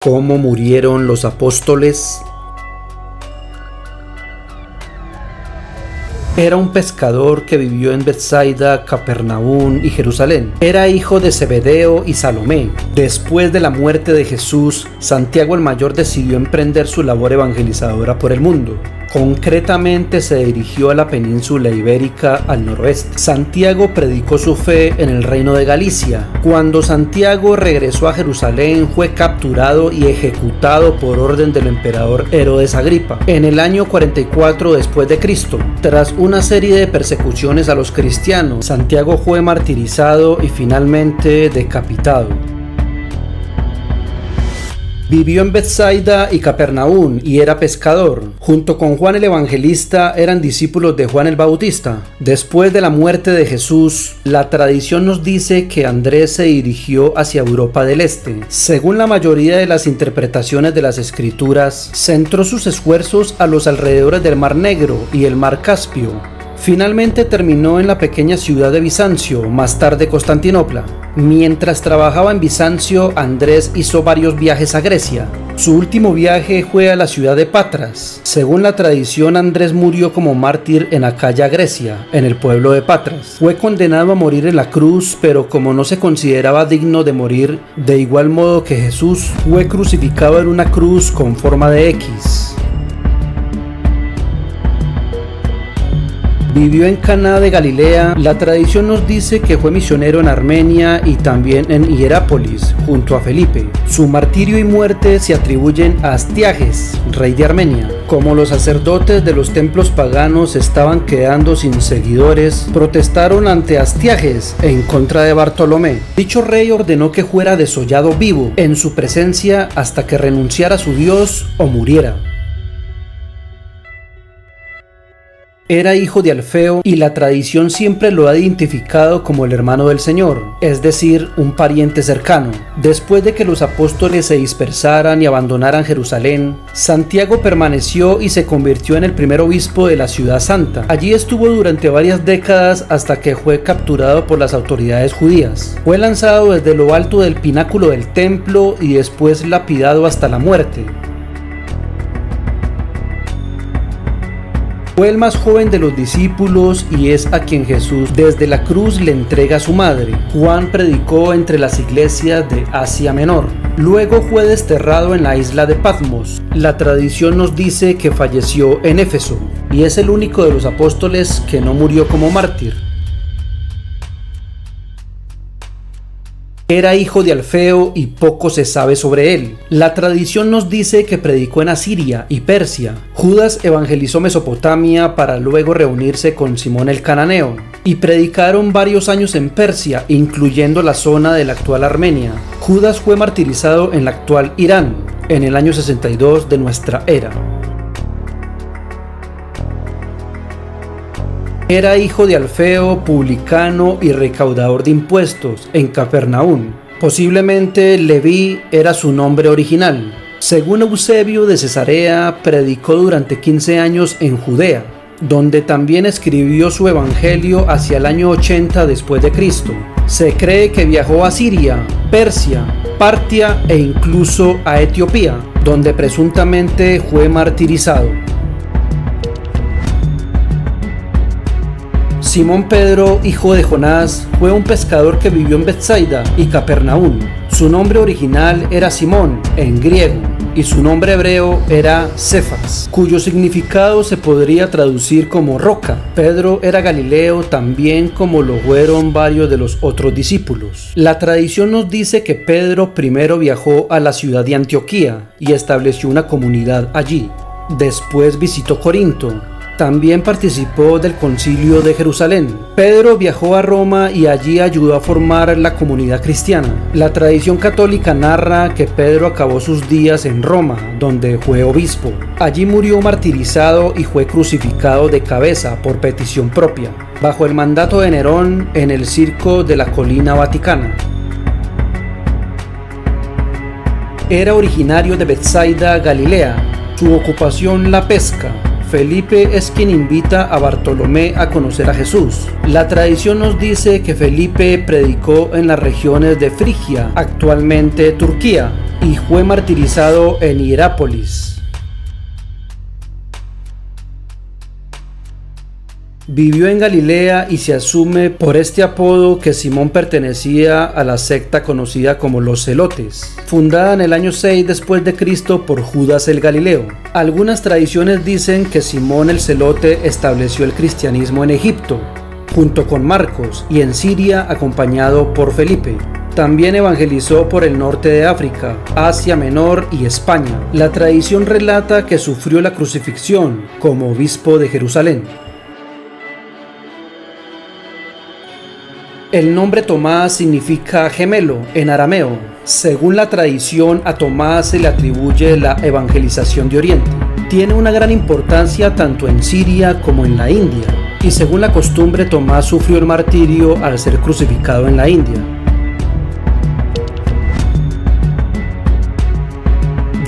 ¿Cómo murieron los apóstoles? Era un pescador que vivió en Betsaida, Capernaum y Jerusalén. Era hijo de Zebedeo y Salomé. Después de la muerte de Jesús, Santiago el Mayor decidió emprender su labor evangelizadora por el mundo. Concretamente se dirigió a la península ibérica al noroeste. Santiago predicó su fe en el reino de Galicia. Cuando Santiago regresó a Jerusalén, fue capturado y ejecutado por orden del emperador Herodes Agripa en el año 44 después de Cristo. Tras una serie de persecuciones a los cristianos, Santiago fue martirizado y finalmente decapitado. Vivió en Betsaida y Capernaum y era pescador. Junto con Juan el Evangelista eran discípulos de Juan el Bautista. Después de la muerte de Jesús, la tradición nos dice que Andrés se dirigió hacia Europa del Este. Según la mayoría de las interpretaciones de las Escrituras, centró sus esfuerzos a los alrededores del Mar Negro y el Mar Caspio. Finalmente terminó en la pequeña ciudad de Bizancio, más tarde Constantinopla. Mientras trabajaba en Bizancio, Andrés hizo varios viajes a Grecia. Su último viaje fue a la ciudad de Patras. Según la tradición, Andrés murió como mártir en Acaya, Grecia, en el pueblo de Patras. Fue condenado a morir en la cruz, pero como no se consideraba digno de morir de igual modo que Jesús, fue crucificado en una cruz con forma de X. Vivió en Caná de Galilea. La tradición nos dice que fue misionero en Armenia y también en Hierápolis, junto a Felipe. Su martirio y muerte se atribuyen a Astiages, rey de Armenia. Como los sacerdotes de los templos paganos estaban quedando sin seguidores, protestaron ante Astiages en contra de Bartolomé. Dicho rey ordenó que fuera desollado vivo en su presencia hasta que renunciara a su Dios o muriera. Era hijo de Alfeo y la tradición siempre lo ha identificado como el hermano del Señor, es decir, un pariente cercano. Después de que los apóstoles se dispersaran y abandonaran Jerusalén, Santiago permaneció y se convirtió en el primer obispo de la ciudad santa. Allí estuvo durante varias décadas hasta que fue capturado por las autoridades judías. Fue lanzado desde lo alto del pináculo del templo y después lapidado hasta la muerte. Fue el más joven de los discípulos y es a quien Jesús desde la cruz le entrega a su madre. Juan predicó entre las iglesias de Asia Menor. Luego fue desterrado en la isla de Patmos. La tradición nos dice que falleció en Éfeso y es el único de los apóstoles que no murió como mártir. Era hijo de Alfeo y poco se sabe sobre él. La tradición nos dice que predicó en Asiria y Persia. Judas evangelizó Mesopotamia para luego reunirse con Simón el Cananeo y predicaron varios años en Persia, incluyendo la zona de la actual Armenia. Judas fue martirizado en la actual Irán en el año 62 de nuestra era. Era hijo de Alfeo, publicano y recaudador de impuestos en Capernaum. Posiblemente Leví era su nombre original. Según Eusebio de Cesarea, predicó durante 15 años en Judea, donde también escribió su evangelio hacia el año 80 después de Cristo. Se cree que viajó a Siria, Persia, Partia e incluso a Etiopía, donde presuntamente fue martirizado. Simón Pedro, hijo de Jonás, fue un pescador que vivió en Betsaida y Capernaum. Su nombre original era Simón, en griego, y su nombre hebreo era Cefas, cuyo significado se podría traducir como roca. Pedro era galileo también como lo fueron varios de los otros discípulos. La tradición nos dice que Pedro primero viajó a la ciudad de Antioquía y estableció una comunidad allí. Después visitó Corinto. También participó del Concilio de Jerusalén. Pedro viajó a Roma y allí ayudó a formar la comunidad cristiana. La tradición católica narra que Pedro acabó sus días en Roma, donde fue obispo. Allí murió martirizado y fue crucificado de cabeza por petición propia, bajo el mandato de Nerón en el circo de la Colina Vaticana. Era originario de Betsaida, Galilea. Su ocupación la pesca. Felipe es quien invita a Bartolomé a conocer a Jesús. La tradición nos dice que Felipe predicó en las regiones de Frigia, actualmente Turquía. y fue martirizado en Hierápolis. Vivió en Galilea y se asume por este apodo que Simón pertenecía a la secta conocida como los Zelotes, fundada en el año 6 después de Cristo por Judas el Galileo. Algunas tradiciones dicen que Simón el Zelote estableció el cristianismo en Egipto, junto con Marcos, y en Siria acompañado por Felipe. También evangelizó por el norte de África, Asia Menor y España. La tradición relata que sufrió la crucifixión como obispo de Jerusalén. El nombre Tomás significa gemelo en arameo. Según la tradición, a Tomás se le atribuye la evangelización de Oriente. Tiene una gran importancia tanto en Siria como en la India. Y según la costumbre, Tomás sufrió el martirio al ser crucificado en la India.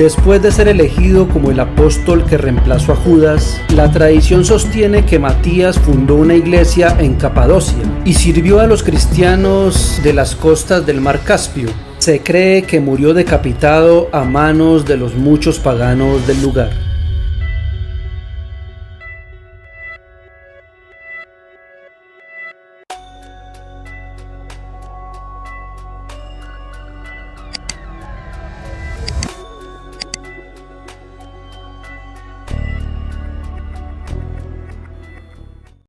Después de ser elegido como el apóstol que reemplazó a Judas, la tradición sostiene que Matías fundó una iglesia en Capadocia y sirvió a los cristianos de las costas del mar Caspio. Se cree que murió decapitado a manos de los muchos paganos del lugar.